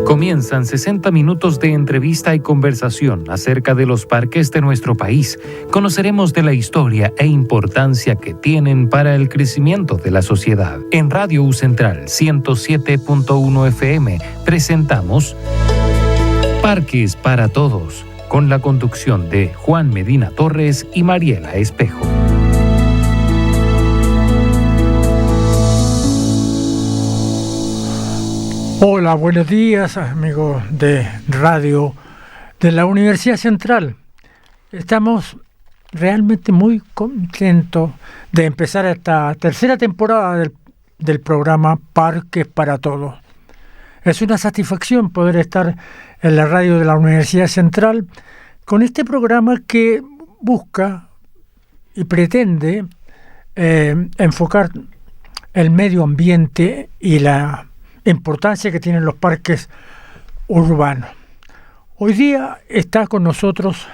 Comienzan 60 minutos de entrevista y conversación acerca de los parques de nuestro país. Conoceremos de la historia e importancia que tienen para el crecimiento de la sociedad. En Radio U Central 107.1 FM presentamos Parques para Todos, con la conducción de Juan Medina Torres y Mariela Espejo. Hola, buenos días, amigos de radio de la Universidad Central. Estamos realmente muy contentos de empezar esta tercera temporada del programa Parques para Todos. Es una satisfacción poder estar en la radio de la Universidad Central con este programa que busca y pretende enfocar el medio ambiente y la importancia que tienen los parques urbanos. Hoy día está con nosotros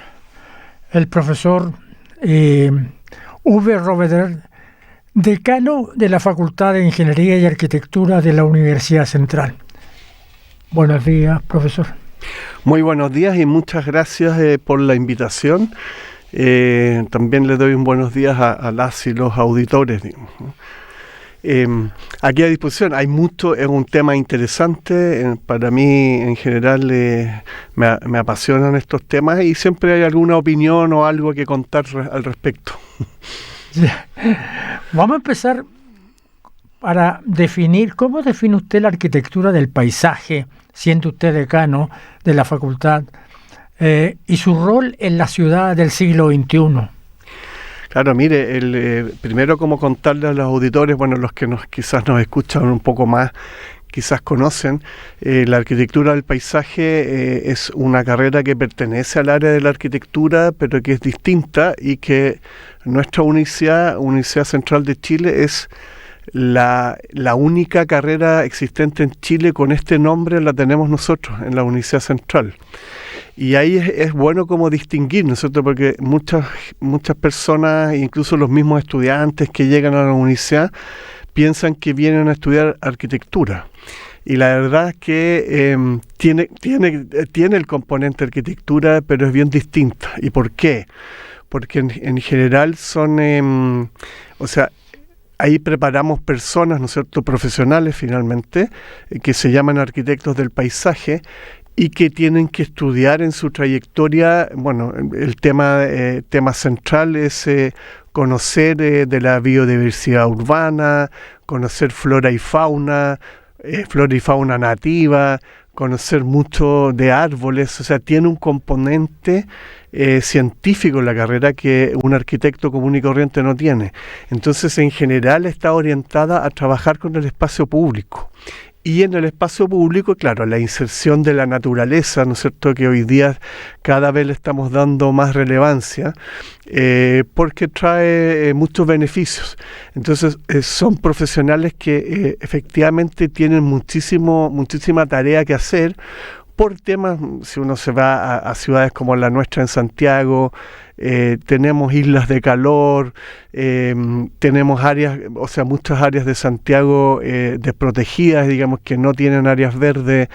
el profesor Uwe Robeder, decano de la Facultad de Ingeniería y Arquitectura de la Universidad Central. Buenos días, profesor. Muy buenos días y muchas gracias por la invitación. También le doy un buenos días a las y los auditores, digamos. Aquí a disposición hay mucho, es un tema interesante, para mí en general me apasionan estos temas y siempre hay alguna opinión o algo que contar al respecto. Vamos a empezar para definir, ¿cómo define usted la arquitectura del paisaje, siendo usted decano de la facultad, y su rol en la ciudad del siglo XXI? Claro, mire, primero como contarle a los auditores, bueno, los que quizás nos escuchan un poco más, quizás conocen, la arquitectura del paisaje es una carrera que pertenece al área de la arquitectura, pero que es distinta y que nuestra Universidad Central de Chile, es la única carrera existente en Chile con este nombre, la tenemos nosotros en la Universidad Central. Y ahí es bueno como distinguir, ¿no es cierto? Porque muchas personas, incluso los mismos estudiantes que llegan a la universidad, piensan que vienen a estudiar arquitectura. Y la verdad es que tiene el componente arquitectura, pero es bien distinta. ¿Y por qué? Porque en general son, ahí preparamos personas, ¿no es cierto?, profesionales finalmente, que se llaman arquitectos del paisaje, y que tienen que estudiar en su trayectoria, bueno, el tema central es conocer de la biodiversidad urbana, conocer flora y fauna nativa, conocer mucho de árboles, o sea, tiene un componente científico en la carrera que un arquitecto común y corriente no tiene. Entonces, en general está orientada a trabajar con el espacio público. Y en el espacio público, claro, la inserción de la naturaleza, ¿no es cierto?, que hoy día cada vez le estamos dando más relevancia, porque trae muchos beneficios. Entonces, son profesionales que efectivamente tienen muchísima tarea que hacer por temas. Si uno se va a ciudades como la nuestra en Santiago, tenemos islas de calor, tenemos muchas áreas de Santiago desprotegidas, digamos, que no tienen áreas verdes.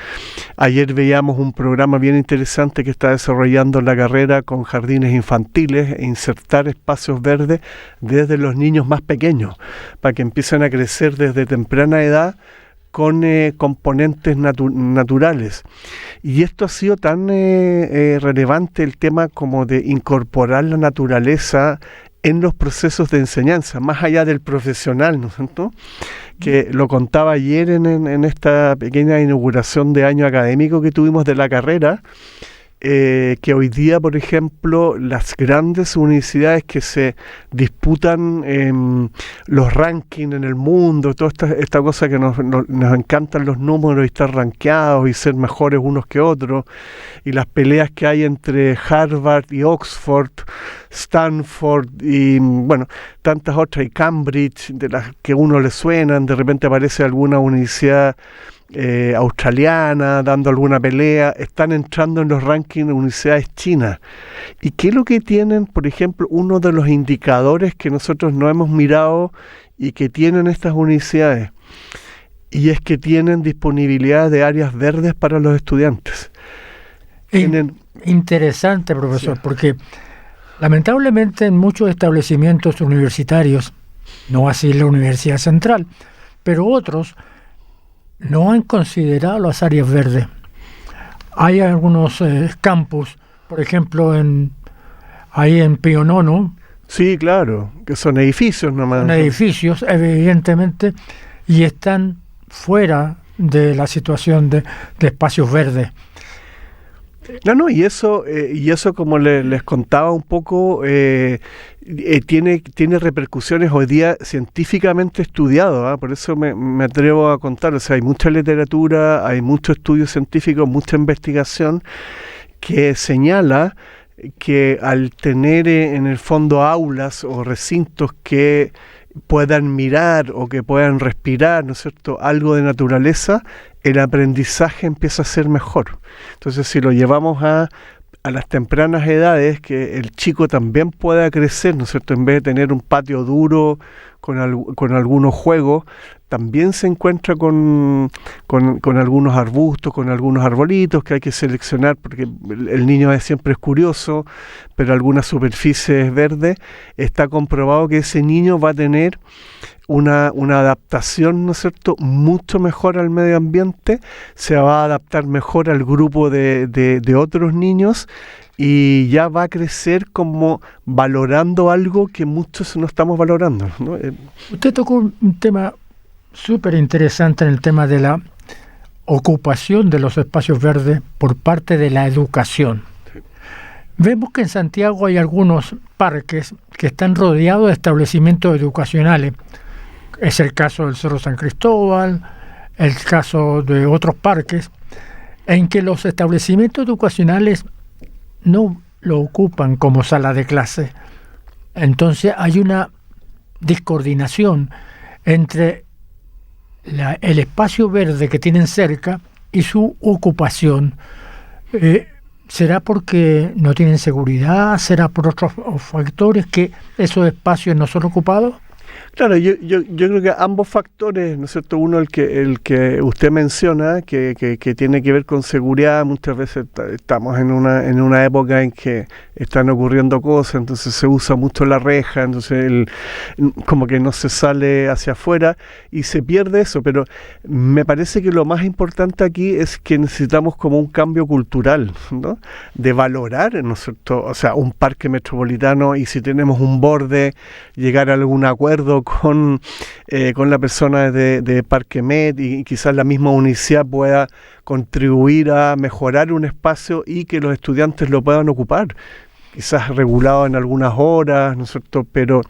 Ayer veíamos un programa bien interesante que está desarrollando la carrera con jardines infantiles, insertar espacios verdes desde los niños más pequeños, para que empiecen a crecer desde temprana edad con componentes naturales. Y esto ha sido tan relevante, el tema como de incorporar la naturaleza en los procesos de enseñanza, más allá del profesional, ¿no es cierto?, que lo contaba ayer en esta pequeña inauguración de año académico que tuvimos de la carrera, que hoy día, por ejemplo, las grandes universidades que se disputan los rankings en el mundo, toda esta cosa que nos encantan los números y estar rankeados y ser mejores unos que otros, y las peleas que hay entre Harvard y Oxford, Stanford y, bueno, tantas otras, y Cambridge, de las que a uno le suenan, de repente aparece alguna universidad australiana dando alguna pelea, están entrando en los rankings de universidades chinas. ¿Y qué es lo que tienen? Por ejemplo, uno de los indicadores que nosotros no hemos mirado y que tienen estas universidades, y es que tienen disponibilidad de áreas verdes para los estudiantes. Interesante, profesor, Sí. porque lamentablemente en muchos establecimientos universitarios, no así la Universidad Central, pero otros no han considerado las áreas verdes. Hay algunos campus, por ejemplo, ahí en Pío Nono, Sí, claro, que son edificios nomás. son edificios, evidentemente, y están fuera de la situación de espacios verdes. No, y eso como les contaba un poco, tiene repercusiones hoy día científicamente estudiado, ¿ah? Por eso me atrevo a contar. O sea, hay mucha literatura, hay mucho estudio científico, mucha investigación que señala que al tener en el fondo aulas o recintos que puedan mirar o que puedan respirar, ¿no es cierto?, algo de naturaleza, el aprendizaje empieza a ser mejor. Entonces, si lo llevamos a las tempranas edades, que el chico también pueda crecer, ¿no es cierto?, en vez de tener un patio duro con algunos juegos, también se encuentra con algunos arbustos, con algunos arbolitos que hay que seleccionar, porque el niño siempre es curioso, pero algunas superficies verdes, está comprobado que ese niño va a tener una adaptación, ¿no es cierto?, mucho mejor al medio ambiente, se va a adaptar mejor al grupo de otros niños y ya va a crecer como valorando algo que muchos no estamos valorando, ¿no? Usted tocó un tema súper interesante en el tema de la ocupación de los espacios verdes por parte de la educación. Sí. Vemos que en Santiago hay algunos parques que están rodeados de establecimientos educacionales. Es el caso del Cerro San Cristóbal, el caso de otros parques, en que los establecimientos educacionales no lo ocupan como sala de clase. Entonces hay una discoordinación entre el espacio verde que tienen cerca y su ocupación. ¿Será porque no tienen seguridad? ¿Será por otros factores que esos espacios no son ocupados? Claro, yo creo que ambos factores, ¿no es cierto? Uno, el que usted menciona, que tiene que ver con seguridad. Muchas veces estamos en una época en que están ocurriendo cosas, entonces se usa mucho la reja, entonces como que no se sale hacia afuera y se pierde eso. Pero me parece que lo más importante aquí es que necesitamos como un cambio cultural, ¿no? De valorar, ¿no es cierto?, o sea, un parque metropolitano, y si tenemos un borde, llegar a algún acuerdo con la persona de Parque Met, y quizás la misma universidad pueda contribuir a mejorar un espacio y que los estudiantes lo puedan ocupar, quizás regulado en algunas horas, ¿no es cierto? Pero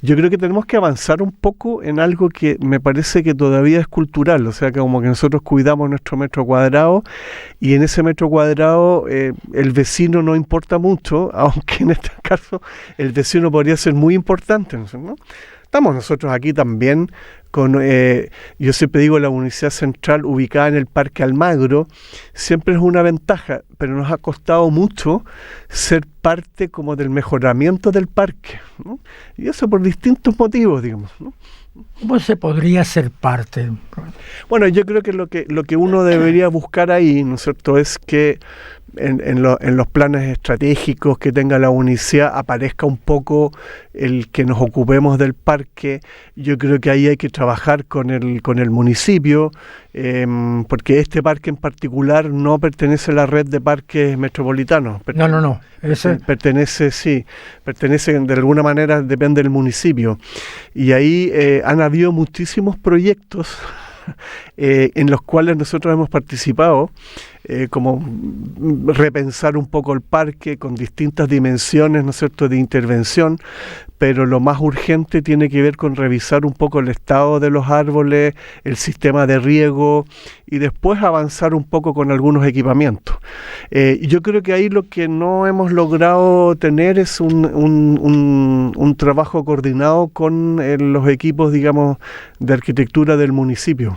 yo creo que tenemos que avanzar un poco en algo que me parece que todavía es cultural, o sea, que como que nosotros cuidamos nuestro metro cuadrado, y en ese metro cuadrado el vecino no importa mucho, aunque en este caso el vecino podría ser muy importante, ¿no? Estamos nosotros aquí también yo siempre digo, la Universidad Central ubicada en el Parque Almagro, siempre es una ventaja, pero nos ha costado mucho ser parte como del mejoramiento del parque, ¿no? Y eso por distintos motivos, digamos, ¿no? ¿Cómo se podría ser parte? Bueno, yo creo que lo que uno debería buscar ahí, ¿no es cierto?, es que en los planes estratégicos que tenga la universidad aparezca un poco el que nos ocupemos del parque. Yo creo que ahí hay que trabajar con el municipio, porque este parque en particular no pertenece a la red de parques metropolitanos. No. Pertenece de alguna manera, depende del municipio. Y ahí han habido muchísimos proyectos en los cuales nosotros hemos participado, como repensar un poco el parque con distintas dimensiones, ¿no es cierto?, de intervención, pero lo más urgente tiene que ver con revisar un poco el estado de los árboles, el sistema de riego, y después avanzar un poco con algunos equipamientos. Yo creo que ahí lo que no hemos logrado tener es un trabajo coordinado con los equipos, digamos, de arquitectura del municipio.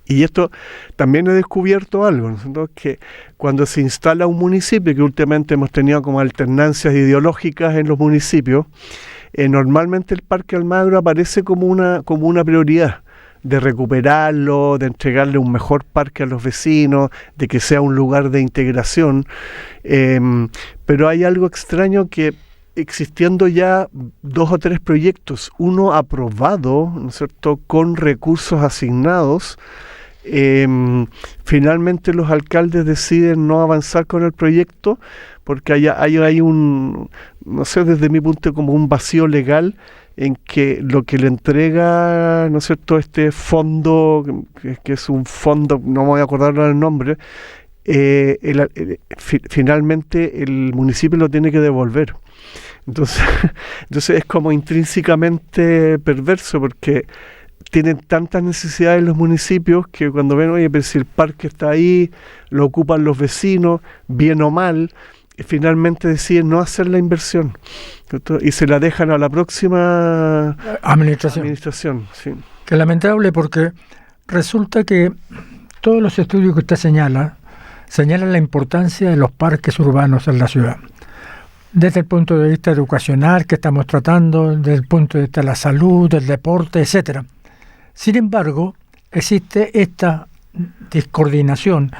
Y esto también he descubierto algo, ¿no? Que cuando se instala un municipio, que últimamente hemos tenido como alternancias ideológicas en los municipios, normalmente el Parque Almagro aparece como una prioridad. de recuperarlo, de entregarle un mejor parque a los vecinos, de que sea un lugar de integración. Pero hay algo extraño que, existiendo ya 2 o 3 proyectos, uno aprobado, ¿no es cierto?, con recursos asignados, finalmente los alcaldes deciden no avanzar con el proyecto porque hay un, no sé, desde mi punto, como un vacío legal en que lo que le entrega, ¿no es cierto?, este fondo, que es un fondo, no me voy a acordar el nombre, finalmente el municipio lo tiene que devolver. Entonces es como intrínsecamente perverso, porque tienen tantas necesidades los municipios que cuando ven, oye, pero si el parque está ahí, lo ocupan los vecinos, bien o mal, finalmente deciden no hacer la inversión, ¿cierto? Y se la dejan a la próxima administración. Sí. Que lamentable, porque resulta que todos los estudios que usted señalan la importancia de los parques urbanos en la ciudad. Desde el punto de vista educacional que estamos tratando, desde el punto de vista de la salud, del deporte, etcétera. Sin embargo, existe esta descoordinación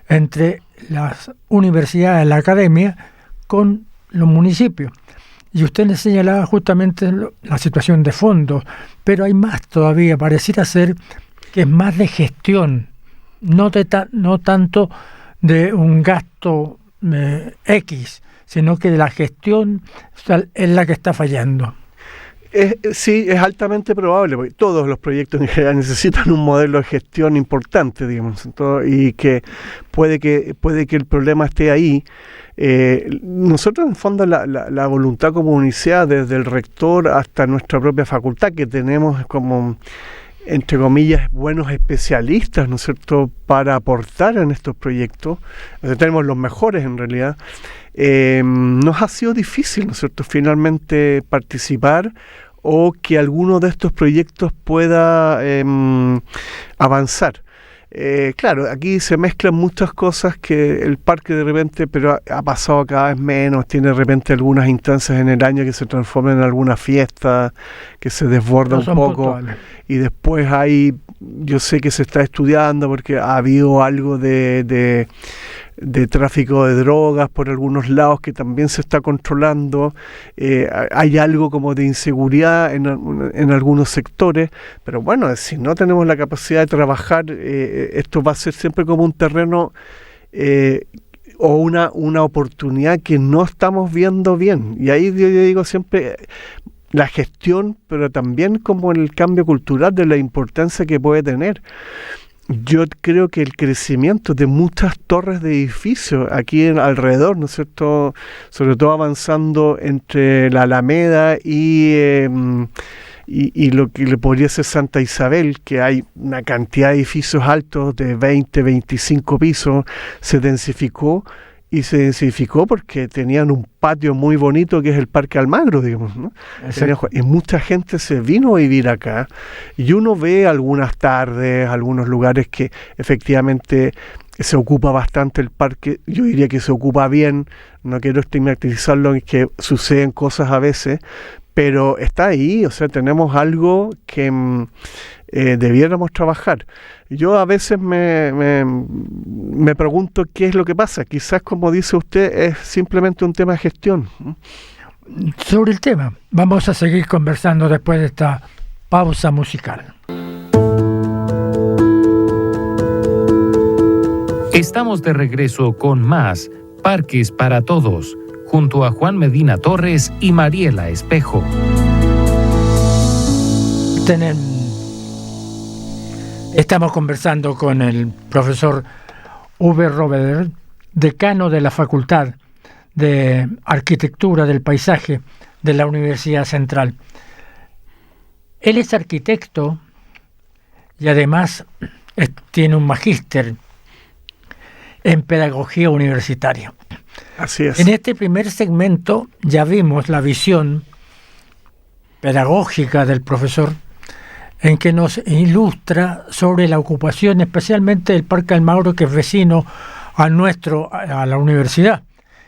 entre las universidades, la academia, con los municipios. Y usted le señalaba justamente la situación de fondos, pero hay más todavía. Pareciera ser que es más de gestión, no tanto de un gasto X, sino que la gestión es la que está fallando. Sí, es altamente probable, porque todos los proyectos en general necesitan un modelo de gestión importante, digamos, y que puede que el problema esté ahí. Nosotros, en el fondo, la voluntad como universidad, desde el rector hasta nuestra propia facultad, que tenemos como, entre comillas, buenos especialistas, ¿no es cierto?, para aportar en estos proyectos. Tenemos los mejores, en realidad. Nos ha sido difícil, ¿no es cierto?, finalmente participar o que alguno de estos proyectos pueda avanzar. Claro, aquí se mezclan muchas cosas, que el parque de repente, pero ha pasado cada vez menos, tiene de repente algunas instancias en el año que se transforman en alguna fiesta, que se desborda un poco, puntuales. Y después yo sé que se está estudiando porque ha habido algo de tráfico de drogas por algunos lados que también se está controlando. Hay algo como de inseguridad en algunos sectores, pero bueno, si no tenemos la capacidad de trabajar, esto va a ser siempre como un terreno o una oportunidad que no estamos viendo bien. Y ahí yo digo siempre la gestión, pero también como el cambio cultural de la importancia que puede tener. Yo creo que el crecimiento de muchas torres de edificios aquí alrededor, ¿no es cierto?, sobre todo avanzando entre la Alameda y lo que le podría ser Santa Isabel, que hay una cantidad de edificios altos de 20, 25 pisos, se densificó porque tenían un patio muy bonito que es el Parque Almagro, digamos, ¿no? Y mucha gente se vino a vivir acá, y uno ve algunas tardes, algunos lugares que efectivamente se ocupa bastante el parque. Yo diría que se ocupa bien, no quiero estigmatizarlo, es que suceden cosas a veces, pero está ahí, o sea, tenemos algo que debiéramos trabajar. Yo a veces me pregunto qué es lo que pasa. Quizás, como dice usted, es simplemente un tema de gestión. Sobre el tema, vamos a seguir conversando después de esta pausa musical. Estamos de regreso con más Parques para Todos, junto a Juan Medina Torres y Mariela Espejo. Estamos conversando con el profesor Uwe Rohwedder, decano de la Facultad de Arquitectura del Paisaje de la Universidad Central. Él es arquitecto y además tiene un magíster en pedagogía universitaria. Así es. En este primer segmento ya vimos la visión pedagógica del profesor, en que nos ilustra sobre la ocupación especialmente del Parque Almagro, que es vecino a la universidad,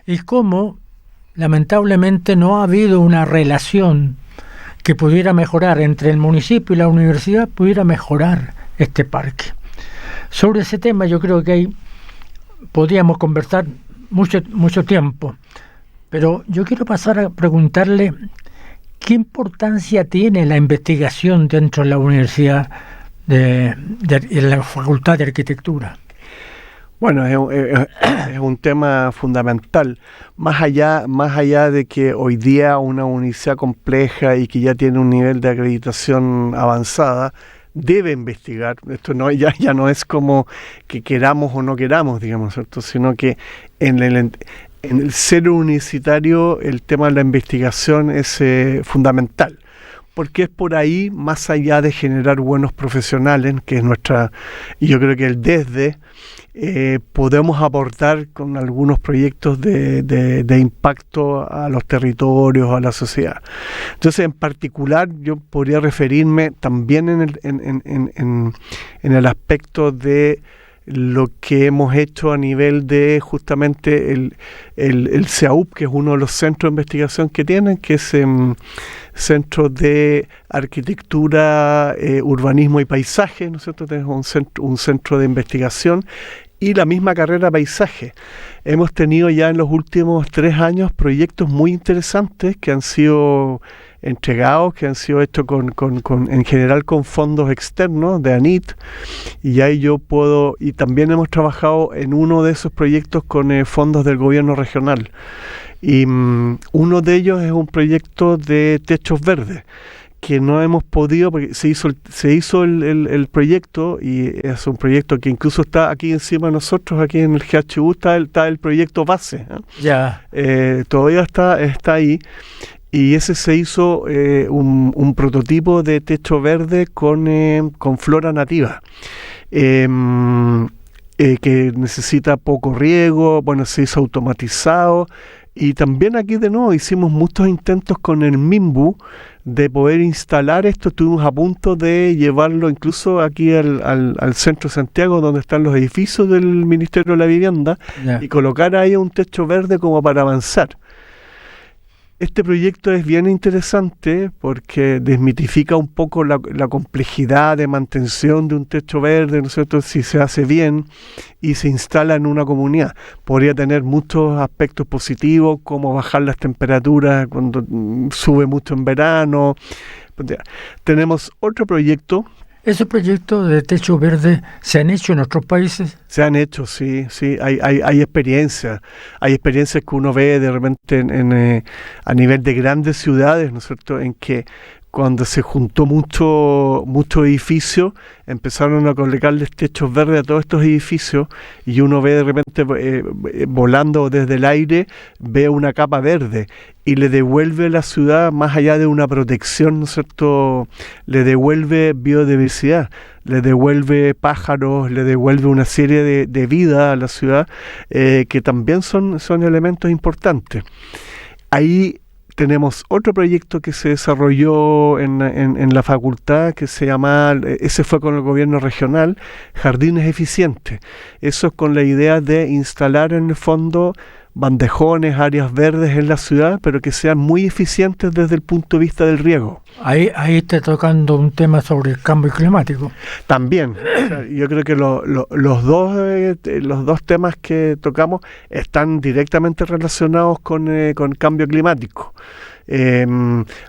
y cómo lamentablemente no ha habido una relación que pudiera mejorar entre el municipio y la universidad, pudiera mejorar este parque. Sobre ese tema yo creo que podríamos conversar mucho tiempo, pero yo quiero pasar a preguntarle qué importancia tiene la investigación dentro de la universidad, en la Facultad de Arquitectura. Bueno, es un tema fundamental. Más allá de que hoy día una universidad compleja y que ya tiene un nivel de acreditación avanzada, debe investigar. Esto ya no es como que queramos o no queramos, digamos, ¿cierto? Sino que en el ser universitario el tema de la investigación es fundamental. Porque es por ahí, más allá de generar buenos profesionales, que es y yo creo que podemos aportar con algunos proyectos de impacto a los territorios, a la sociedad. Entonces, en particular, yo podría referirme también en el aspecto de lo que hemos hecho a nivel de justamente el CEAUP, que es uno de los centros de investigación que tienen, que es Centro de Arquitectura, Urbanismo y Paisaje, ¿no es cierto? Tenemos un centro de investigación y la misma carrera Paisaje. Hemos tenido ya en los últimos 3 años proyectos muy interesantes que han sido entregados, que han sido hechos en general con fondos externos de ANIT, y ahí y también hemos trabajado en uno de esos proyectos con fondos del gobierno regional, y uno de ellos es un proyecto de techos verdes que no hemos podido, porque se hizo el proyecto, y es un proyecto que incluso está aquí encima de nosotros, aquí en el GHU está el proyecto base, Ya. Todavía está ahí. Y ese se hizo un prototipo de techo verde con flora nativa, que necesita poco riego. Bueno, se hizo automatizado. Y también aquí de nuevo hicimos muchos intentos con el MIMBU de poder instalar esto. Estuvimos a punto de llevarlo incluso aquí al centro de Santiago, donde están los edificios del Ministerio de la Vivienda, y colocar ahí un techo verde como para avanzar. Este proyecto es bien interesante porque desmitifica un poco la complejidad de mantención de un techo verde, ¿no es cierto?, si se hace bien y se instala en una comunidad. Podría tener muchos aspectos positivos, como bajar las temperaturas cuando sube mucho en verano. Tenemos otro proyecto. ¿Esos proyectos de techo verde se han hecho en otros países? Se han hecho, sí. Hay experiencias. Hay experiencias que uno ve de repente a nivel de grandes ciudades, ¿no es cierto?, en que cuando se juntó mucho edificio, empezaron a colocarles techos verdes a todos estos edificios, y uno ve de repente volando desde el aire, ve una capa verde y le devuelve a la ciudad, más allá de una protección, ¿no es cierto?, le devuelve biodiversidad, le devuelve pájaros, le devuelve una serie de vida a la ciudad, que también son elementos importantes. Ahí tenemos otro proyecto que se desarrolló en la facultad, que se llama, ese fue con el gobierno regional, Jardines Eficientes. Eso es con la idea de instalar en el fondo bandejones, áreas verdes en la ciudad, pero que sean muy eficientes desde el punto de vista del riego. Ahí está tocando un tema sobre el cambio climático. También, o sea, yo creo que los dos temas que tocamos están directamente relacionados con cambio climático.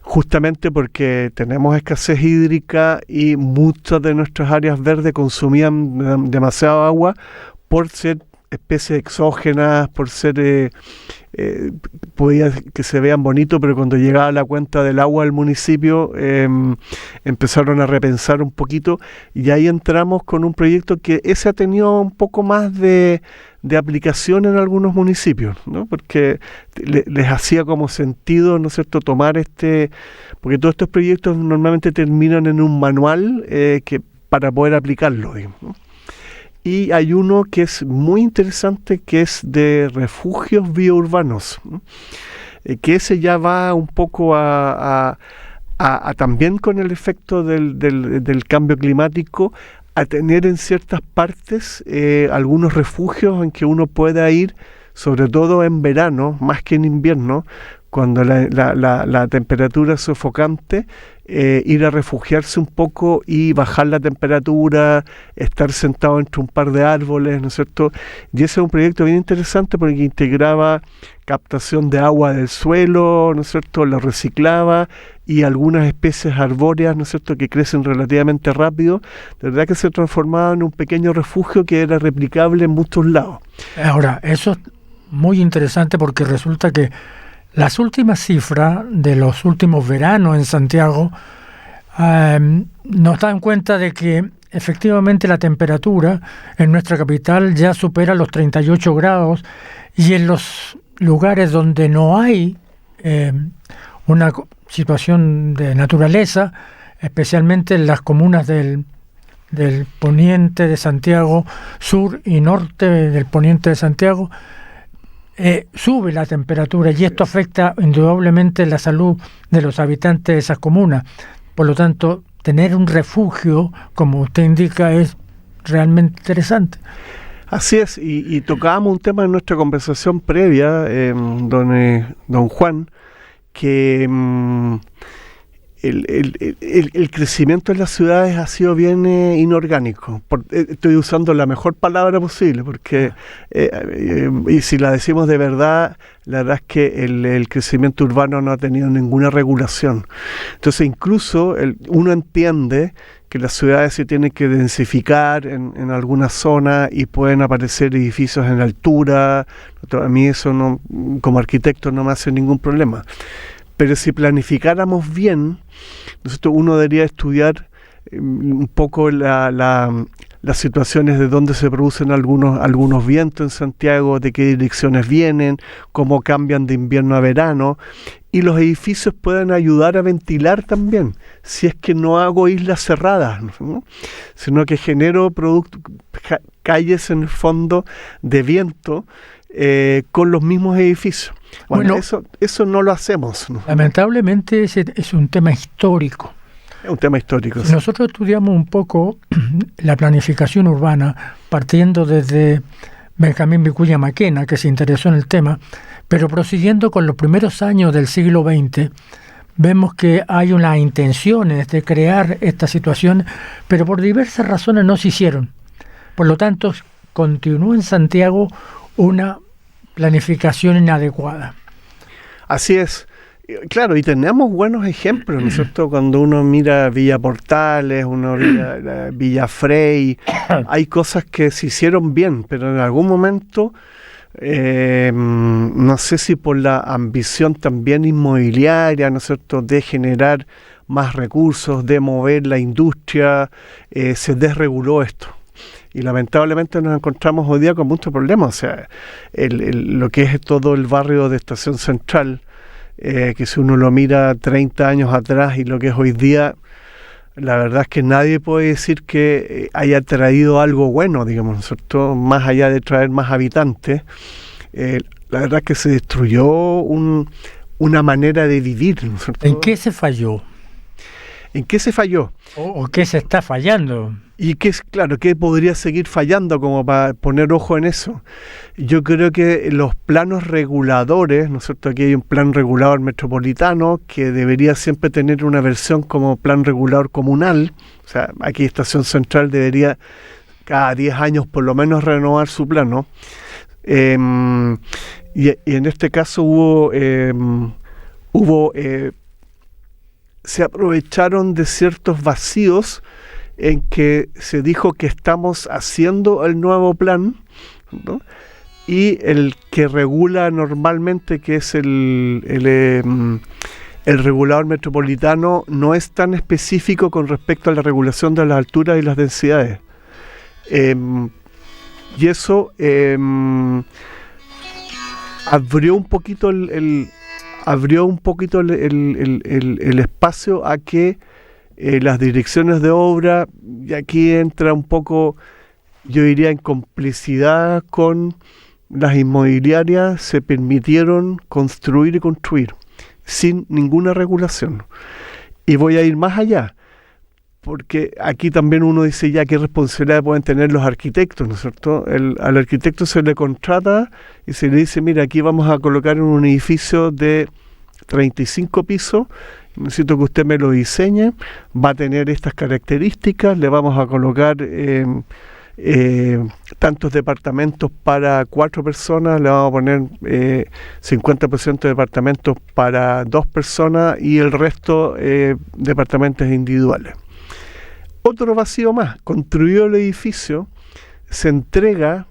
Justamente porque tenemos escasez hídrica y muchas de nuestras áreas verdes consumían demasiada agua por ser especies exógenas, por ser podía que se vean bonitos, pero cuando llegaba la cuenta del agua al municipio empezaron a repensar un poquito, y ahí entramos con un proyecto que ese ha tenido un poco más de aplicación en algunos municipios, ¿no? Porque les hacía como sentido, ¿no es cierto?, tomar porque todos estos proyectos normalmente terminan en un manual para poder aplicarlo, digamos, ¿no? Y hay uno que es muy interesante, que es de refugios biourbanos, ¿no? Que ese ya va un poco también con el efecto del cambio climático, a tener en ciertas partes algunos refugios en que uno pueda ir, sobre todo en verano, más que en invierno, cuando la temperatura es sofocante, ir a refugiarse un poco y bajar la temperatura, estar sentado entre un par de árboles, ¿no es cierto? Y ese es un proyecto bien interesante porque integraba captación de agua del suelo, ¿no es cierto?, lo reciclaba, y algunas especies arbóreas, ¿no es cierto?, que crecen relativamente rápido, de verdad que se transformaba en un pequeño refugio que era replicable en muchos lados. Ahora, eso es muy interesante porque resulta que las últimas cifras de los últimos veranos en Santiago nos dan cuenta de que efectivamente la temperatura en nuestra capital ya supera los 38 grados, y en los lugares donde no hay una situación de naturaleza, especialmente en las comunas del poniente de Santiago, sur y norte del poniente de Santiago, sube la temperatura, y esto afecta indudablemente la salud de los habitantes de esas comunas. Por lo tanto, tener un refugio, como usted indica, es realmente interesante. Así es, y tocábamos un tema en nuestra conversación previa, don Juan, que el crecimiento en las ciudades ha sido bien inorgánico. Estoy usando la mejor palabra posible, porque y si la decimos de verdad, la verdad es que el crecimiento urbano no ha tenido ninguna regulación. Entonces incluso uno entiende que las ciudades se tienen que densificar en algunas zonas y pueden aparecer edificios en altura. A mí eso no, como arquitecto, no me hace ningún problema. Pero si planificáramos bien, nosotros uno debería estudiar un poco las situaciones de dónde se producen algunos vientos en Santiago, de qué direcciones vienen, cómo cambian de invierno a verano, y los edificios pueden ayudar a ventilar también, si es que no hago islas cerradas, ¿no?, sino que genero calles en el fondo de viento con los mismos edificios. Bueno, eso no lo hacemos, ¿no? Lamentablemente ese es un tema histórico. Es un tema histórico. Sí. Nosotros estudiamos un poco la planificación urbana partiendo desde Benjamín Vicuña Maquena, que se interesó en el tema, pero prosiguiendo con los primeros años del siglo XX, vemos que hay unas intenciones de crear esta situación, pero por diversas razones no se hicieron. Por lo tanto, continuó en Santiago una planificación inadecuada. Así es. Claro, y tenemos buenos ejemplos, ¿no es cierto? Cuando uno mira Villa Portales, uno mira Villa Frey, hay cosas que se hicieron bien, pero en algún momento, no sé si por la ambición también inmobiliaria, ¿no es cierto?, de generar más recursos, de mover la industria, se desreguló esto. Y lamentablemente nos encontramos hoy día con muchos problemas. O sea, lo que es todo el barrio de Estación Central, que si uno lo mira 30 años atrás y lo que es hoy día, la verdad es que nadie puede decir que haya traído algo bueno, digamos, ¿no es cierto?, más allá de traer más habitantes. La verdad es que se destruyó una manera de vivir, ¿no es cierto? ¿En qué se falló? ¿En qué se falló? ¿O qué se está fallando? Y qué podría seguir fallando, como para poner ojo en eso. Yo creo que los planos reguladores, ¿no es cierto? Aquí hay un plan regulador metropolitano que debería siempre tener una versión como plan regulador comunal. O sea, aquí Estación Central debería cada 10 años por lo menos renovar su plano. Y en este caso se aprovecharon de ciertos vacíos en que se dijo que estamos haciendo el nuevo plan, ¿no?, y el que regula normalmente, que es el regulador metropolitano, no es tan específico con respecto a la regulación de las alturas y las densidades. Y eso abrió un poquito el espacio a que las direcciones de obra, y aquí entra un poco, yo diría, en complicidad con las inmobiliarias, se permitieron construir y construir sin ninguna regulación. Y voy a ir más allá, porque aquí también uno dice ya qué responsabilidad pueden tener los arquitectos, ¿no es cierto? Al arquitecto se le contrata y se le dice, mira, aquí vamos a colocar un edificio de 35 pisos, necesito que usted me lo diseñe, va a tener estas características, le vamos a colocar tantos departamentos para 4 personas, le vamos a poner 50% de departamentos para 2 personas y el resto departamentos individuales. Otro vacío más, construyó el edificio, se entrega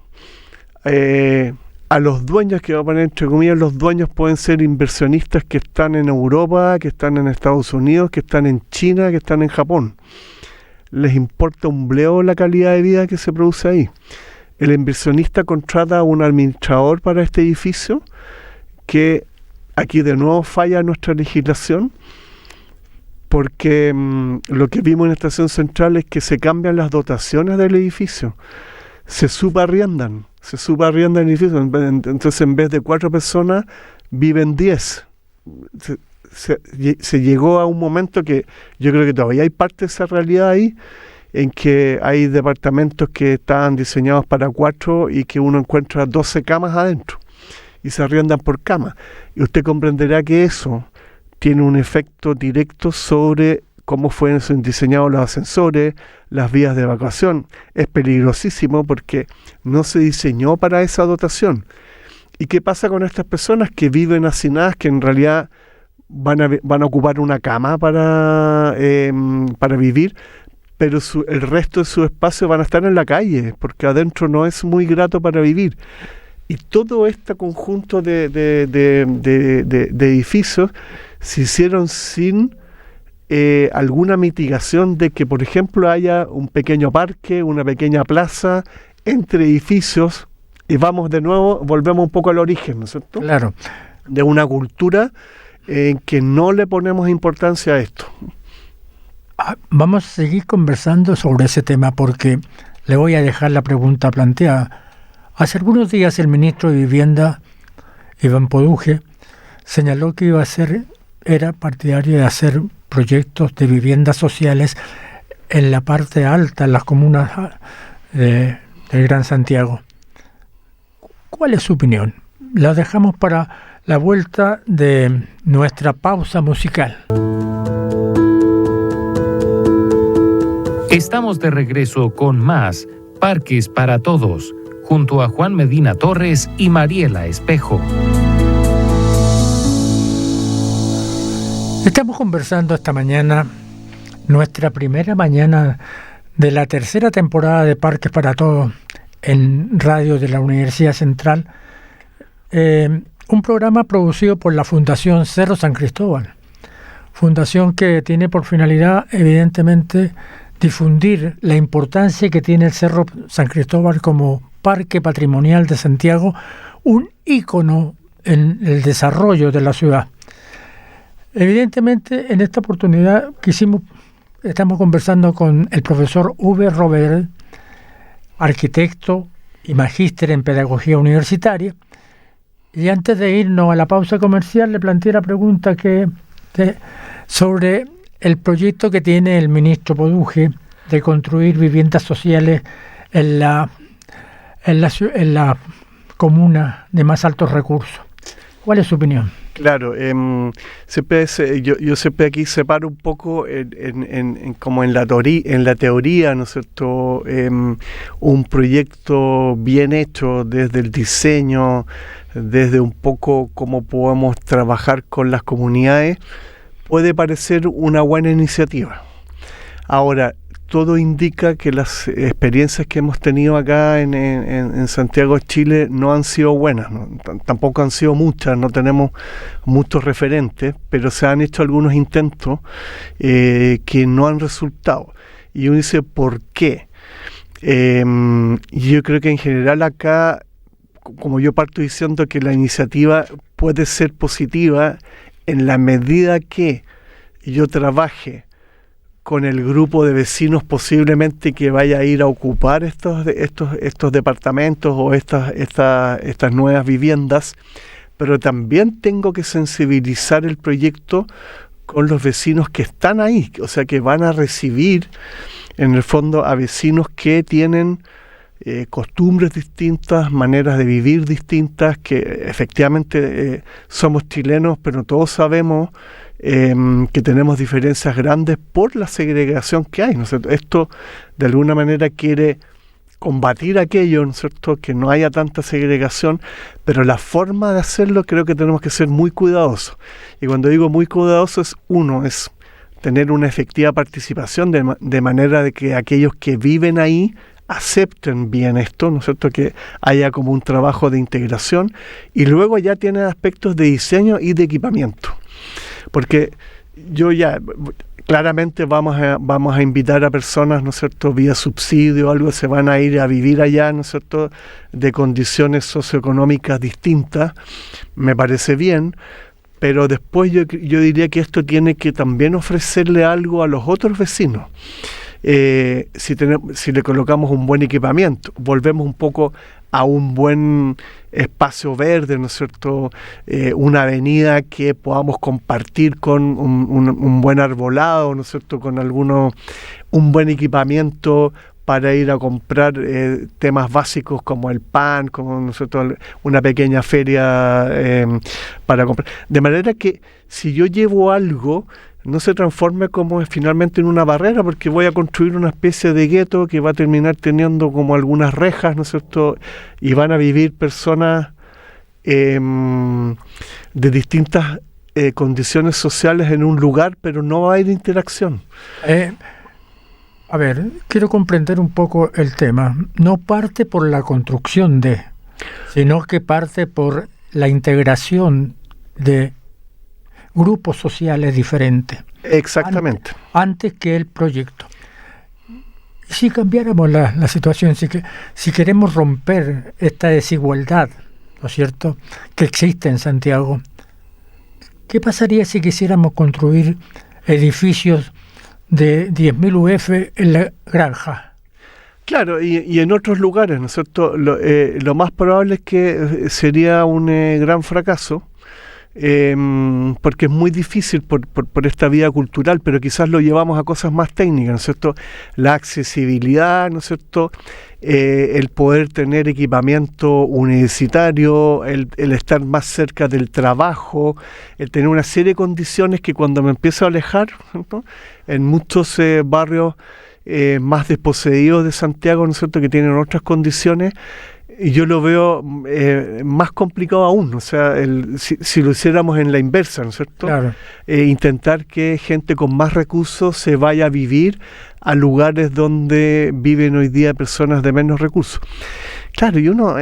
a los dueños, que va a poner entre comillas, los dueños pueden ser inversionistas que están en Europa, que están en Estados Unidos, que están en China, que están en Japón. Les importa un bledo la calidad de vida que se produce ahí. El inversionista contrata a un administrador para este edificio, que aquí de nuevo falla nuestra legislación, porque lo que vimos en Estación Central es que se cambian las dotaciones del edificio, se subarriendan el edificio, entonces en vez de 4 personas viven 10. Se llegó a un momento que yo creo que todavía hay parte de esa realidad ahí, en que hay departamentos que estaban diseñados para 4 y que uno encuentra 12 camas adentro y se arriendan por cama. Y usted comprenderá que eso tiene un efecto directo sobre cómo fueron diseñados los ascensores, las vías de evacuación. Es peligrosísimo porque no se diseñó para esa dotación. ¿Y qué pasa con estas personas que viven hacinadas, que en realidad van a ocupar una cama para vivir, pero el resto de su espacio van a estar en la calle, porque adentro no es muy grato para vivir? Y todo este conjunto de edificios se hicieron sin alguna mitigación de que, por ejemplo, haya un pequeño parque, una pequeña plaza entre edificios, y volvemos un poco al origen, ¿no es cierto? Claro. De una cultura en que no le ponemos importancia a esto. Vamos a seguir conversando sobre ese tema porque le voy a dejar la pregunta planteada. Hace algunos días el ministro de Vivienda, Iván Poduje, señaló que era partidario de hacer proyectos de viviendas sociales en la parte alta, en las comunas del Gran Santiago. ¿Cuál es su opinión? La dejamos para la vuelta de nuestra pausa musical. Estamos de regreso con más Parques para Todos, junto a Juan Medina Torres y Mariela Espejo. Estamos conversando esta mañana, nuestra primera mañana de la tercera temporada de Parques para Todos en radio de la Universidad Central, un programa producido por la Fundación Cerro San Cristóbal, fundación que tiene por finalidad, evidentemente, difundir la importancia que tiene el Cerro San Cristóbal como parque patrimonial de Santiago, un ícono en el desarrollo de la ciudad. Evidentemente, en esta oportunidad estamos conversando con el profesor Uwe Robert, arquitecto y magíster en pedagogía universitaria, y antes de irnos a la pausa comercial le planteé la pregunta sobre el proyecto que tiene el ministro Poduje de construir viviendas sociales en la comuna de más altos recursos. ¿Cuál es su opinión? Claro, yo siempre aquí separo un poco como en la teoría, ¿no es cierto? Un proyecto bien hecho desde el diseño, desde un poco cómo podemos trabajar con las comunidades, puede parecer una buena iniciativa. Ahora, todo indica que las experiencias que hemos tenido acá en Santiago de Chile no han sido buenas, ¿no? Tampoco han sido muchas, no tenemos muchos referentes, pero se han hecho algunos intentos que no han resultado. Y uno dice, ¿por qué? Yo creo que en general acá, como yo parto diciendo que la iniciativa puede ser positiva en la medida que yo trabaje con el grupo de vecinos posiblemente que vaya a ir a ocupar estos departamentos o estas nuevas viviendas, pero también tengo que sensibilizar el proyecto con los vecinos que están ahí, o sea que van a recibir en el fondo a vecinos que tienen costumbres distintas, maneras de vivir distintas, que efectivamente somos chilenos, pero todos sabemos que tenemos diferencias grandes por la segregación que hay, ¿no es cierto? Esto de alguna manera quiere combatir aquello, ¿no es cierto?, que no haya tanta segregación, pero la forma de hacerlo creo que tenemos que ser muy cuidadosos. Y cuando digo muy cuidadosos, es tener una efectiva participación de manera de que aquellos que viven ahí acepten bien esto, ¿no es cierto?, que haya como un trabajo de integración, y luego ya tiene aspectos de diseño y de equipamiento. Porque claramente vamos a invitar a personas, ¿no es cierto?, vía subsidio o algo, se van a ir a vivir allá, ¿no es cierto?, de condiciones socioeconómicas distintas, me parece bien, pero después yo diría que esto tiene que también ofrecerle algo a los otros vecinos. Si le colocamos un buen equipamiento, volvemos un poco a un buen espacio verde, ¿no es cierto?, una avenida que podamos compartir con un buen arbolado, ¿no es cierto?, con un buen equipamiento para ir a comprar temas básicos como el pan, como, ¿no es cierto?, una pequeña feria para comprar. De manera que si yo llevo algo, no se transforme como finalmente en una barrera, porque voy a construir una especie de gueto que va a terminar teniendo como algunas rejas, ¿no es cierto?, y van a vivir personas de distintas condiciones sociales en un lugar, pero no va a haber interacción. A ver, quiero comprender un poco el tema. No parte por la construcción sino que parte por la integración de grupos sociales diferentes. Exactamente. Antes que el proyecto. Si cambiáramos la situación, si queremos romper esta desigualdad, ¿no es cierto?, que existe en Santiago, ¿qué pasaría si quisiéramos construir edificios de 10.000 UF en La Granja? Claro, y en otros lugares, ¿no es cierto? Lo más probable es que sería un gran fracaso, porque es muy difícil por esta vía cultural, pero quizás lo llevamos a cosas más técnicas, ¿no es cierto? La accesibilidad, ¿no es cierto?, el poder tener equipamiento universitario, el estar más cerca del trabajo, el tener una serie de condiciones que cuando me empiezo a alejar, ¿no?, en muchos barrios más desposeídos de Santiago, ¿no es cierto?, que tienen otras condiciones, y yo lo veo más complicado aún, o sea, si lo hiciéramos en la inversa, ¿no es cierto? Claro. Intentar que gente con más recursos se vaya a vivir a lugares donde viven hoy día personas de menos recursos. Claro, y uno,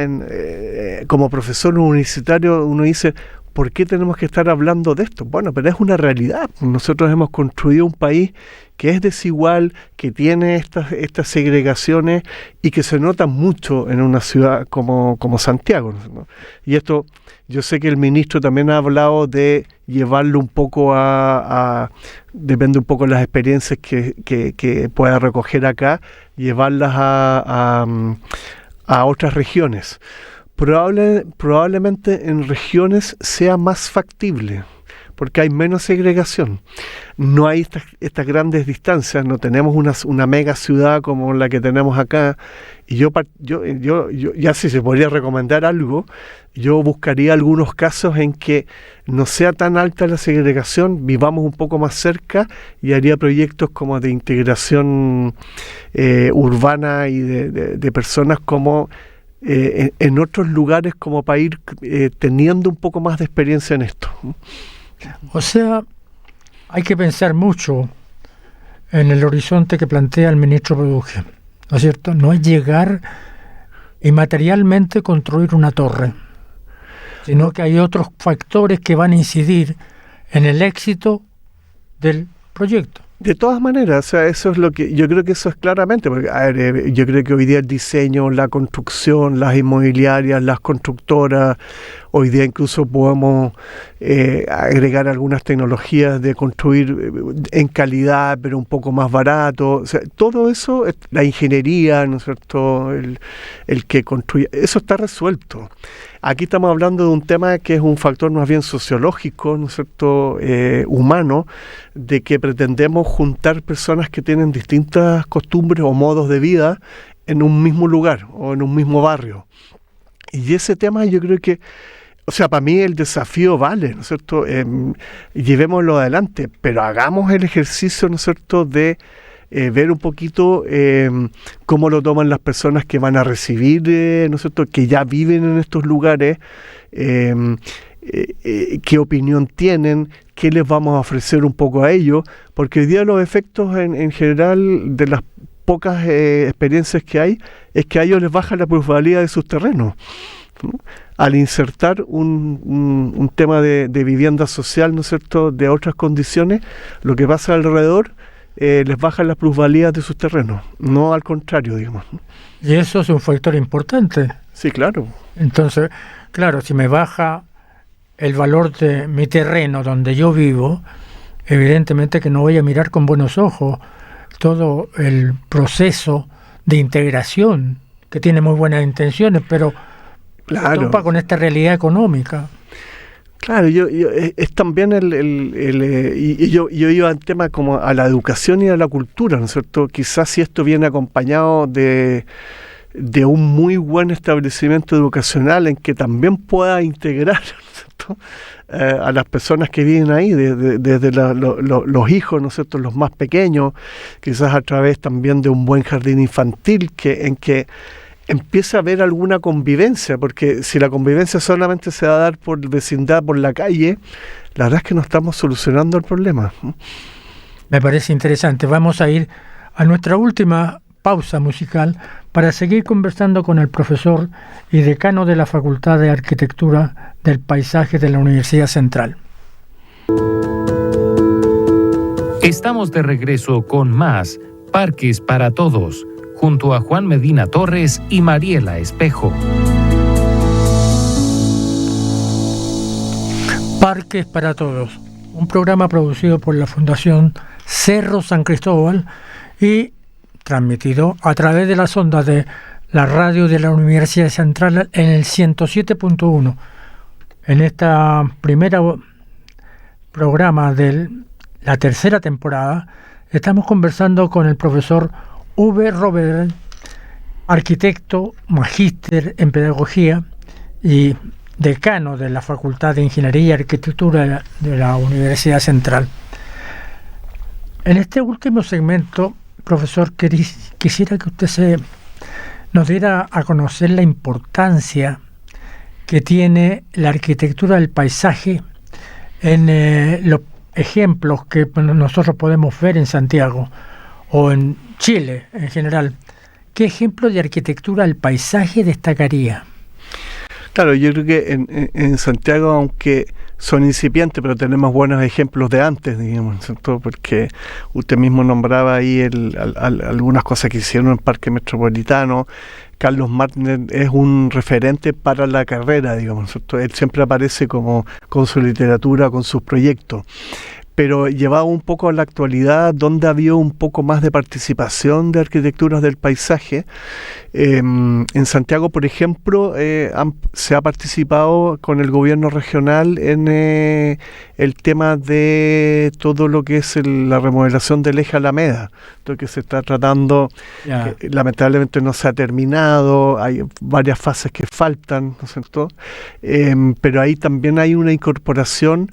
como profesor universitario, uno dice, ¿por qué tenemos que estar hablando de esto? Bueno, pero es una realidad. Nosotros hemos construido un país que es desigual, que tiene estas segregaciones y que se notan mucho en una ciudad como Santiago, ¿no? Y esto, yo sé que el ministro también ha hablado de llevarlo un poco depende un poco de las experiencias que pueda recoger acá, llevarlas a otras regiones. Probablemente en regiones sea más factible, porque hay menos segregación. No hay estas grandes distancias, no tenemos una mega ciudad como la que tenemos acá. Y yo ya si se podría recomendar algo, yo buscaría algunos casos en que no sea tan alta la segregación, vivamos un poco más cerca, y haría proyectos como de integración urbana y de personas como en otros lugares, como para ir teniendo un poco más de experiencia en esto. O sea, hay que pensar mucho en el horizonte que plantea el ministro Produje, ¿no es cierto? No es llegar y materialmente construir una torre, sino que hay otros factores que van a incidir en el éxito del proyecto. De todas maneras, o sea, eso es lo que yo creo que eso es claramente, porque yo creo que hoy día el diseño, la construcción, las inmobiliarias, las constructoras, hoy día incluso podemos agregar algunas tecnologías de construir en calidad, pero un poco más barato. O sea, todo eso, la ingeniería, ¿no es cierto?, el que construye, eso está resuelto. Aquí estamos hablando de un tema que es un factor más bien sociológico, ¿no es cierto?, humano, de que pretendemos juntar personas que tienen distintas costumbres o modos de vida en un mismo lugar o en un mismo barrio. Y ese tema yo creo que, o sea, para mí el desafío vale, ¿no es cierto? Llevémoslo adelante, pero hagamos el ejercicio, ¿no es cierto?, de ver un poquito cómo lo toman las personas que van a recibir, ¿no es cierto?, que ya viven en estos lugares, qué opinión tienen, qué les vamos a ofrecer un poco a ellos, porque hoy día los efectos en general de las pocas experiencias que hay, es que a ellos les baja la plusvalía de sus terrenos, ¿no? Al insertar un tema de vivienda social, ¿no es cierto?, de otras condiciones, lo que pasa alrededor les baja las plusvalías de sus terrenos, no al contrario, digamos. Y eso es un factor importante. Sí, claro. Entonces, claro, si me baja el valor de mi terreno donde yo vivo, evidentemente que no voy a mirar con buenos ojos todo el proceso de integración, que tiene muy buenas intenciones, pero claro, topa con esta realidad económica. Claro, es también yo iba al tema como a la educación y a la cultura, ¿no es cierto? Quizás si esto viene acompañado de un muy buen establecimiento educacional en que también pueda integrar, ¿no es cierto?, a las personas que viven ahí, desde los hijos, ¿no es cierto?, los más pequeños, quizás a través también de un buen jardín infantil en que empieza a haber alguna convivencia, porque si la convivencia solamente se va a dar por vecindad, por la calle, la verdad es que no estamos solucionando el problema. Me parece interesante. Vamos a ir a nuestra última pausa musical para seguir conversando con el profesor y decano de la Facultad de Arquitectura del Paisaje de la Universidad Central. Estamos de regreso con más Parques para Todos, junto a Juan Medina Torres y Mariela Espejo. Parques para Todos, un programa producido por la Fundación Cerro San Cristóbal y transmitido a través de las ondas de la radio de la Universidad Central en el 107.1. En esta primera programa de la tercera temporada estamos conversando con el profesor Uwe Robert, arquitecto, magíster en pedagogía y decano de la Facultad de Ingeniería y Arquitectura de la Universidad Central. En este último segmento, profesor, quisiera que usted nos diera a conocer la importancia que tiene la arquitectura del paisaje en los ejemplos que nosotros podemos ver en Santiago o en Chile en general. ¿Qué ejemplo de arquitectura del paisaje destacaría? Claro, yo creo que en Santiago, aunque son incipientes, pero tenemos buenos ejemplos de antes, digamos, ¿cierto? Porque usted mismo nombraba ahí algunas cosas que hicieron en el Parque Metropolitano. Carlos Martner es un referente para la carrera, digamos, ¿cierto? Él siempre aparece con su literatura, con sus proyectos. Pero llevado un poco a la actualidad, donde ha habido un poco más de participación de arquitecturas del paisaje. En Santiago, por ejemplo, se ha participado con el gobierno regional en el tema de todo lo que es la remodelación del eje Alameda, lo que se está tratando, que lamentablemente no se ha terminado, hay varias fases que faltan, ¿no es cierto? Pero ahí también hay una incorporación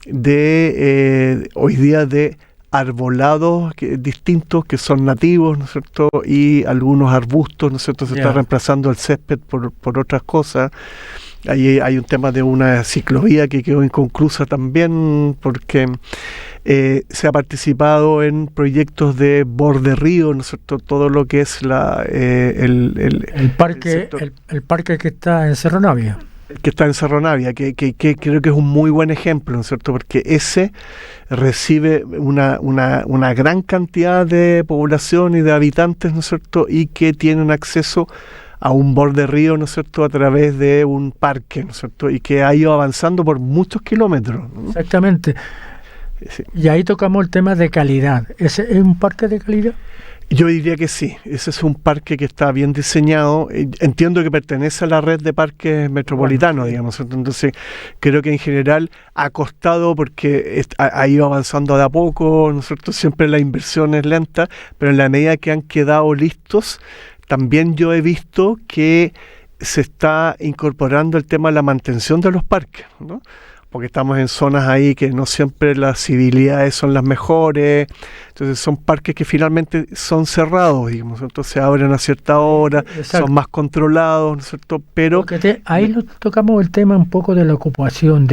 de hoy día de arbolados distintos que son nativos, ¿no es cierto? Y algunos arbustos, ¿no es cierto? Se está reemplazando el césped por otras cosas. Ahí hay un tema de una ciclovía que quedó inconclusa también porque se ha participado en proyectos de borde río, ¿no es cierto? Todo lo que es el parque que está en Cerro Navia. Que está en Cerro Navia, que creo que es un muy buen ejemplo, ¿no es cierto? Porque ese recibe una gran cantidad de población y de habitantes, ¿no es cierto? Y que tienen acceso a un borde río, ¿no es cierto?, a través de un parque, ¿no es cierto?, y que ha ido avanzando por muchos kilómetros, ¿no? Exactamente. Sí. Y ahí tocamos el tema de calidad. ¿Ese es un parque de calidad? Yo diría que sí, ese es un parque que está bien diseñado. Entiendo que pertenece a la red de parques metropolitanos, digamos. Entonces, creo que en general ha costado porque ha ido avanzando de a poco, ¿no es cierto? Siempre la inversión es lenta, pero en la medida que han quedado listos, también yo he visto que se está incorporando el tema de la mantención de los parques, ¿no? Porque estamos en zonas ahí que no siempre las civilidades son las mejores, entonces son parques que finalmente son cerrados, digamos, entonces se abren a cierta hora, exacto, son más controlados, ¿no es cierto? Pero ahí tocamos el tema un poco de la ocupación,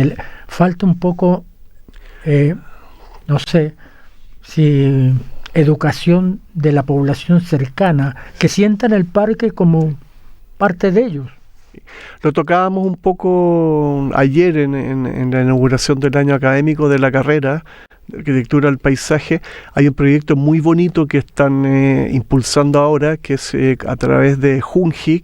falta un poco, no sé, si educación de la población cercana, que sientan el parque como parte de ellos. Lo tocábamos un poco ayer en la inauguración del año académico de la carrera de Arquitectura del Paisaje. Hay un proyecto muy bonito que están impulsando ahora, que es a través de Junji,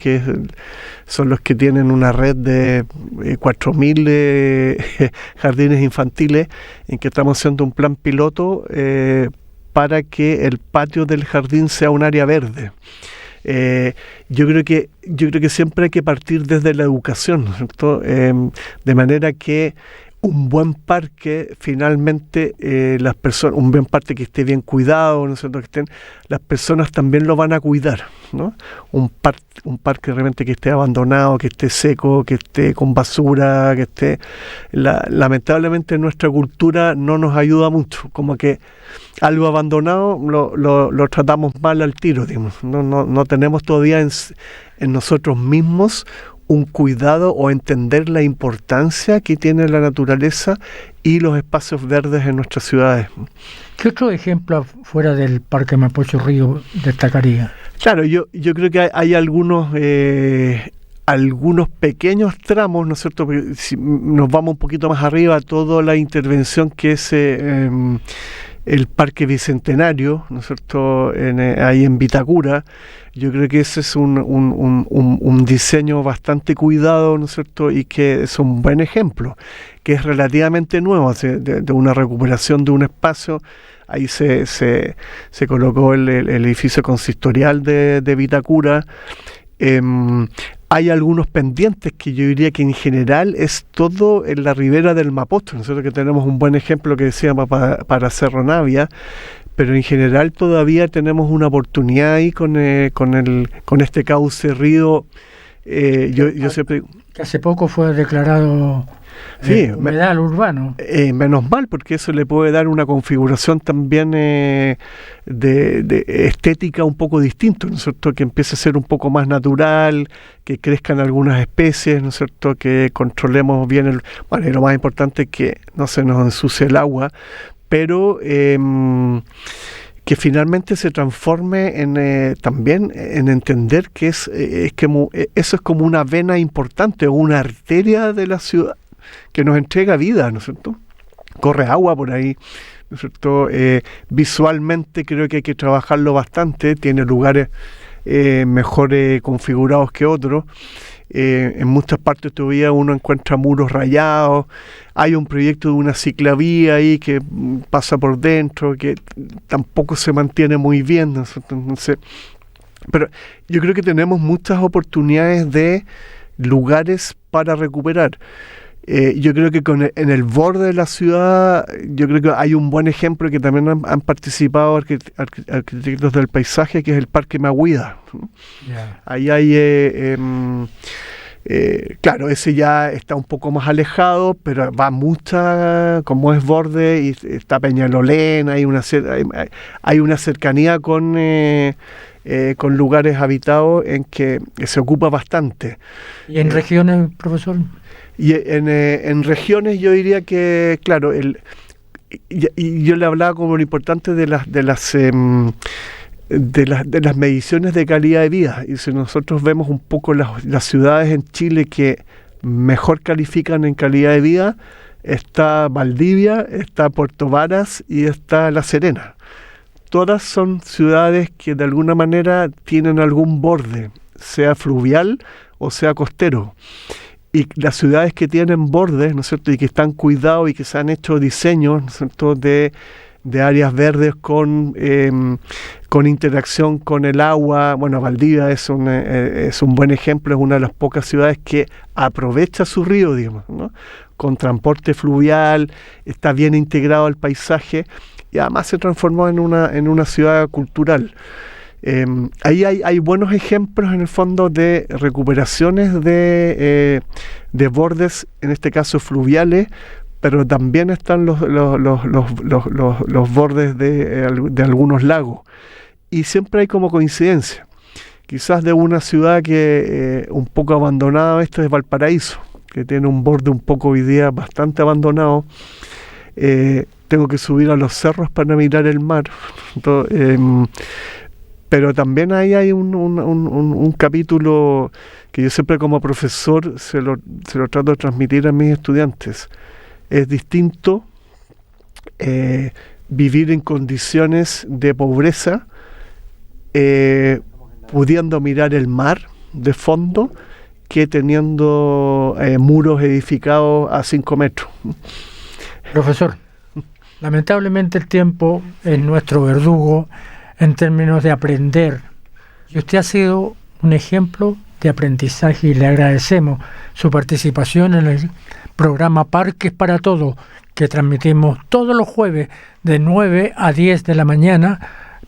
son los que tienen una red de 4.000 jardines infantiles, en que estamos haciendo un plan piloto para que el patio del jardín sea un área verde. Yo creo que siempre hay que partir desde la educación, ¿cierto? De manera que un buen parque, finalmente, las personas, un buen parque que esté bien cuidado, ¿no es cierto? Las personas también lo van a cuidar, ¿no? Un parque realmente que esté abandonado, que esté seco, que esté con basura, que esté... lamentablemente nuestra cultura no nos ayuda mucho, como que algo abandonado lo tratamos mal al tiro, digamos. No tenemos todavía en nosotros mismos un cuidado o entender la importancia que tiene la naturaleza y los espacios verdes en nuestras ciudades. ¿Qué otro ejemplo fuera del Parque Mapocho Río destacaría? Claro, yo creo que hay algunos pequeños tramos, ¿no es cierto? Porque si nos vamos un poquito más arriba, toda la intervención que es el Parque Bicentenario, ¿no es cierto? Ahí en Vitacura. Yo creo que ese es un diseño bastante cuidado, ¿no es cierto? Y que es un buen ejemplo, que es relativamente nuevo, de una recuperación de un espacio. Ahí se colocó el edificio consistorial de Vitacura. Hay algunos pendientes que yo diría que en general es todo en la ribera del Mapocho. Nosotros que tenemos un buen ejemplo que decíamos para Cerro Navia, pero en general todavía tenemos una oportunidad ahí con este cauce río. Yo siempre... Que hace poco fue declarado humedal urbano. Menos mal, porque eso le puede dar una configuración también de estética un poco distinta, ¿no es cierto? Que empiece a ser un poco más natural, que crezcan algunas especies, ¿no es cierto? Que controlemos bien y lo más importante es que no se nos ensucie el agua, pero que finalmente se transforme también en entender que eso es como una vena importante o una arteria de la ciudad que nos entrega vida, ¿no es cierto? Corre agua por ahí, ¿no es cierto? Visualmente creo que hay que trabajarlo bastante, tiene lugares mejor configurados que otros. En muchas partes todavía uno encuentra muros rayados, hay un proyecto de una ciclavía ahí que pasa por dentro, que tampoco se mantiene muy bien, ¿no? Entonces, pero yo creo que tenemos muchas oportunidades de lugares para recuperar. Yo creo que en el borde de la ciudad, yo creo que hay un buen ejemplo que también han participado arquitectos del paisaje, que es el Parque Mahuida. Yeah. Ahí hay, claro, ese ya está un poco más alejado, pero va como es borde, y está Peñalolén, hay una cercanía con lugares habitados en que se ocupa bastante. ¿Y en regiones, profesor? Y en regiones yo diría que, claro, y yo le hablaba como lo importante de las mediciones de calidad de vida. Y si nosotros vemos un poco las ciudades en Chile que mejor califican en calidad de vida, está Valdivia, está Puerto Varas y está La Serena. Todas son ciudades que de alguna manera tienen algún borde, sea fluvial o sea costero. Y las ciudades que tienen bordes, ¿no es cierto?, y que están cuidados y que se han hecho diseños, ¿no es cierto?, de áreas verdes con interacción con el agua. Bueno, Valdivia es un buen ejemplo, es una de las pocas ciudades que aprovecha su río, digamos, ¿no?, con transporte fluvial, está bien integrado al paisaje y además se transformó en una ciudad cultural. Ahí hay buenos ejemplos en el fondo de recuperaciones de bordes, en este caso fluviales, pero también están los bordes de algunos lagos. Y siempre hay como coincidencia. Quizás de una ciudad que un poco abandonada, esta es Valparaíso, que tiene un borde un poco hoy día bastante abandonado. Tengo que subir a los cerros para mirar el mar. Entonces, pero también ahí hay un capítulo que yo siempre como profesor se lo trato de transmitir a mis estudiantes. Es distinto vivir en condiciones de pobreza, pudiendo mirar el mar de fondo, que teniendo muros edificados a 5 metros. Profesor, lamentablemente el tiempo es nuestro verdugo en términos de aprender. Y usted ha sido un ejemplo de aprendizaje y le agradecemos su participación en el programa Parques para Todos, que transmitimos todos los jueves de 9 a 10 de la mañana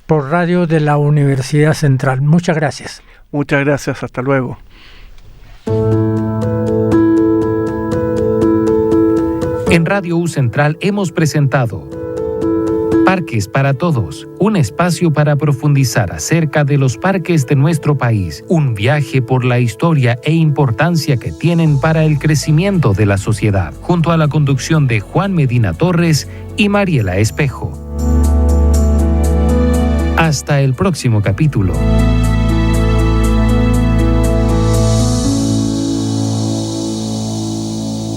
por radio de la Universidad Central. Muchas gracias. Muchas gracias, hasta luego. En Radio U Central hemos presentado Parques para Todos, un espacio para profundizar acerca de los parques de nuestro país, un viaje por la historia e importancia que tienen para el crecimiento de la sociedad, junto a la conducción de Juan Medina Torres y Mariela Espejo. Hasta el próximo capítulo.